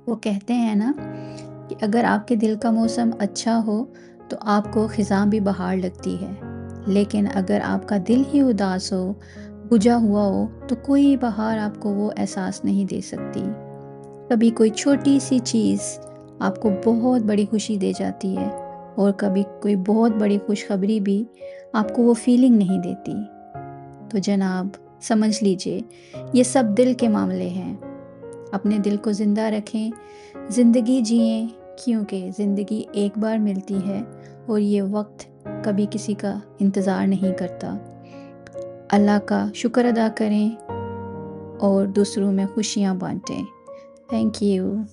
वो कहते हैं ना कि अगर आपके दिल का मौसम अच्छा हो तो आपको ख़िज़ां भी बहार लगती है, लेकिन अगर आपका दिल ही उदास हो, बुझा हुआ हो, तो कोई बहार आपको वो एहसास नहीं दे सकती। कभी कोई छोटी-सी चीज़ आपको बहुत बड़ी खुशी दे जाती है और कभी कोई बहुत बड़ी खुशखबरी भी आपको वो फ़ीलिंग नहीं देती। तो जनाब, समझ लीजिए, ये सब दिल के मामले हैं। अपने दिल को ज़िंदा रखें, ज़िंदगी जिएँ, क्योंकि ज़िंदगी एक बार मिलती है और ये वक्त कभी किसी का इंतज़ार नहीं करता। अल्लाह का शुक्र अदा करें और दूसरों में खुशियाँ बांटें। Thank you.